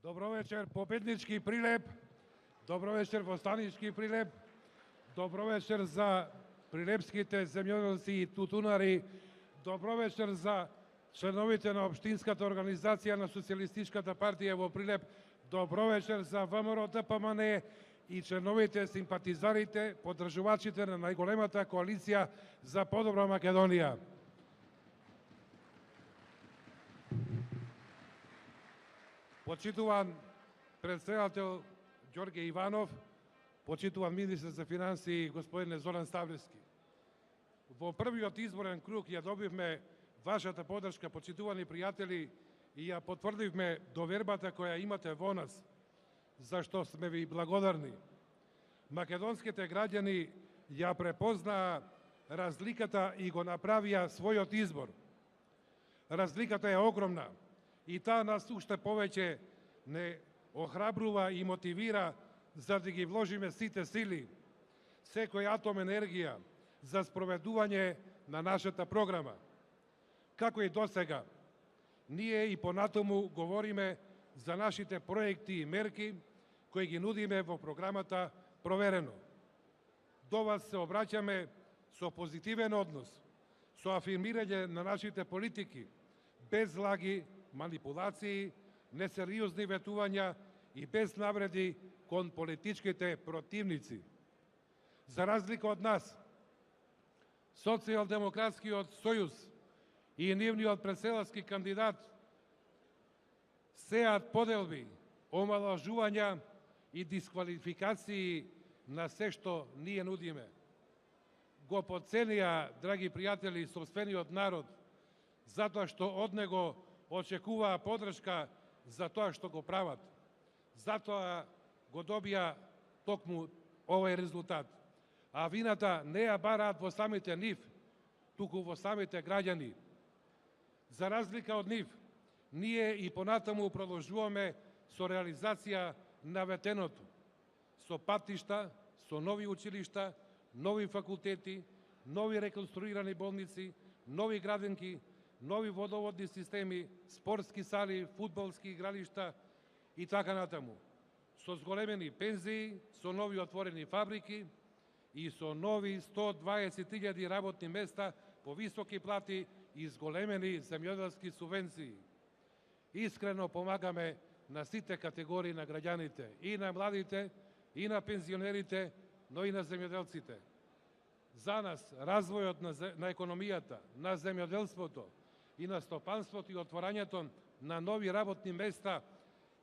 Dobro večer, pobednički prilep, dobro večer, vostanički prilep, dobro večer za прилепските земјоделци и тутунари, добро вечер за членовите на Општинската организација на Социјалистичката партија во Прилеп, добро вечер за ВМРО ДПМН и членовите, симпатизарите, поддржувачите на најголемата коалиција за подобра Македонија. Почитуван председател Ѓорѓе Иванов, почитуван министр за финансии господине Зоран Ставлевски. Во првиот изборен круг ја добивме вашата поддршка, почитувани пријатели, и ја потврдивме довербата која имате во нас, за што сме ви благодарни. Македонските граѓани ја препознаа разликата и го направија својот избор. Разликата е огромна и таа нас уште повеќе не охрабрува и мотивира за да ги вложиме сите сили, секој атом енергија за спроведување на нашата програма. Како и досега, ние и понатаму говориме за нашите проекти и мерки кои ги нудиме во програмата Проверено. До вас се обраќаме со позитивен однос, со афирмирање на нашите политики, без лаги, манипулации, несериозни ветувања и без навреди кон политичките противници. За разлика од нас, Социјалдемократскиот сојуз и нивниот председателски кандидат сеат поделби, омалажувања и дисквалификации на се што ние нудиме. Го потценија, драги пријатели, сопствениот народ, затоа што од него очекуваа поддршка за тоа што го прават. Затоа го добија токму овој резултат. А вината не ја бараат во самите нив, туку во самите граѓани. За разлика од нив, ние и понатаму продолжуваме со реализација на ветеното, со патишта, со нови училишта, нови факултети, нови реконструирани болници, нови градинки, нови водоводни системи, спортски сали, фудбалски игралишта и така натаму. Со зголемени пензии, со нови отворени фабрики и со нови 120.000 работни места по високи плати и зголемени земјоделски субвенции. Искрено помагаме на сите категории на граѓаните, и на младите, и на пензионерите, но и на земјоделците. За нас, развојот на економијата, на земјоделството и на стопанството и отворањето на нови работни места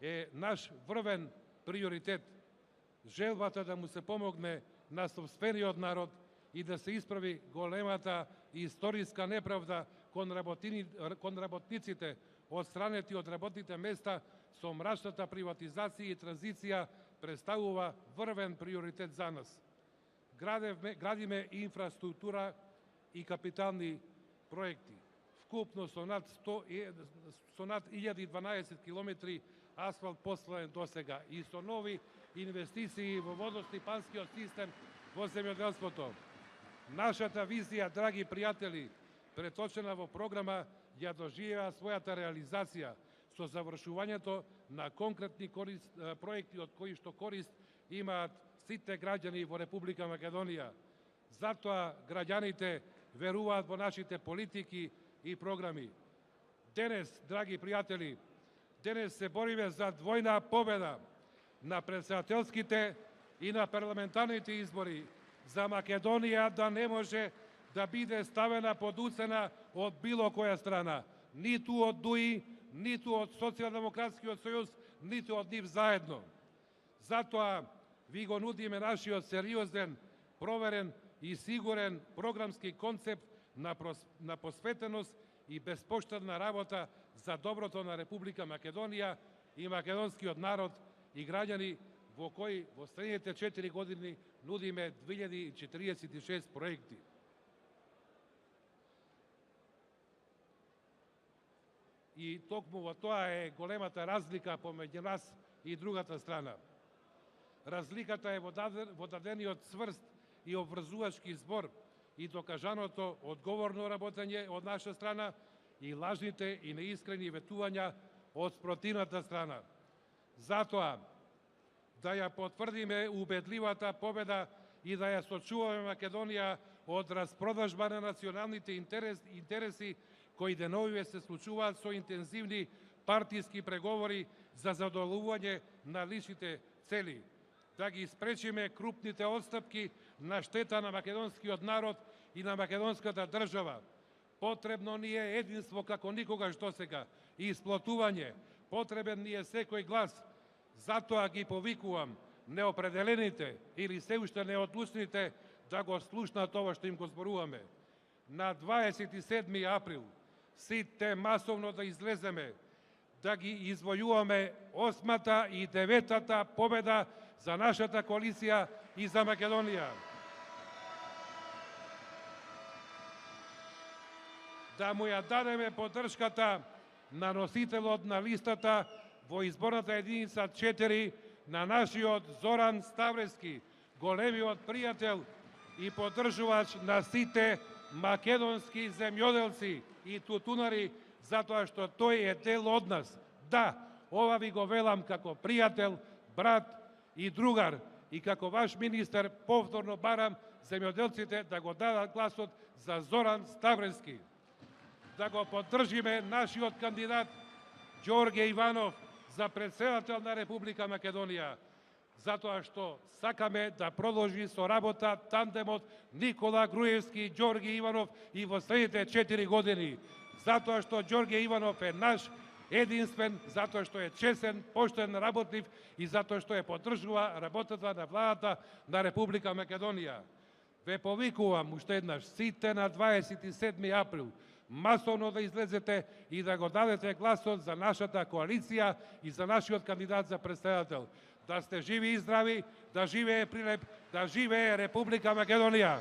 е наш врвен приоритет. Желбата да му се помогне на сопствениот народ и да се исправи големата историска неправда кон работниците одстранети од работните места со мрачната приватизација и транзиција представува врвен приоритет за нас. Градиме инфраструктура и капитални проекти. Вкупно со над 1012 километри асфалт поставен досега и со нови инвестиции во водостипанскиот систем во земјоделството. Нашата визија, драги пријатели, преточена во програма, ја доживеа својата реализација со завршувањето на конкретни проекти од кои што корист имаат сите граѓани во Република Македонија. Затоа граѓаните веруваат во нашите политики и програми. Денес, драги пријатели, денес се бориме за двојна победа на претседателските и на парламентарните избори, за Македонија да не може да биде ставена под уцена од било која страна, ниту од ДУИ, ниту од Социјалдемократскиот сојуз, ниту од нив заедно. Затоа ви го нудиме нашиот сериозен, проверен и сигурен програмски концепт на посветеност и безпоштедна работа за доброто на Република Македонија и македонскиот народ и граѓани, во кои во следните 4 години нудиме 2046 проекти. И токму во тоа е големата разлика помеѓу нас и другата страна. Разликата е во дадениот цврст и обврзувачки збор и докажаното одговорно работење од наша страна и лажните и неискрени ветувања од спротивната страна. Затоа, да ја потврдиме убедливата победа и да ја сочуваме Македонија од распродажба на националните интереси кои деновиве се случуваат со интензивни партиски преговори за задоволување на личните цели. Да ги спречиме крупните отстапки на штета на македонскиот народ и на македонската држава. Потребно ни е единство како никогаш досега и исплотување. Потребен ни е секој глас. Затоа ги повикувам неопределените или се уште неодлучните да го слушнат ова што им го зборуваме. На 27 април сите масовно да излеземе, да ги извојуваме 8-та и 9-та победа за нашата коалиција и за Македонија. Да му ја дадеме поддршката на носителот на листата во изборната единица 4 на нашиот Зоран Ставрески, големиот пријател и поддржувач на сите македонски земјоделци и тутунари, затоа што тој е дел од нас. Да, ова ви го велам како пријател, брат и другар, и како ваш министер повторно барам земјоделците да го дадат гласот за Зоран Ставрески. Да го поддржиме нашиот кандидат Ѓорѓе Иванов за претседател на Република Македонија, затоа што сакаме да продолжи со работа тандемот Никола Груевски и Ѓорѓе Иванов и во следните 4 години. Затоа што Ѓорѓе Иванов е наш единствен, затоа што е чесен, поштен работлив и затоа што е поддржува работата на владата на Република Македонија. Ве повикувам уште еднаш сите на 27 април масовно да излезете и да го дадете гласот за нашата коалиција и за нашиот кандидат за претседател. Да сте живи и здрави, да живее Прилеп, да живее Република Македонија.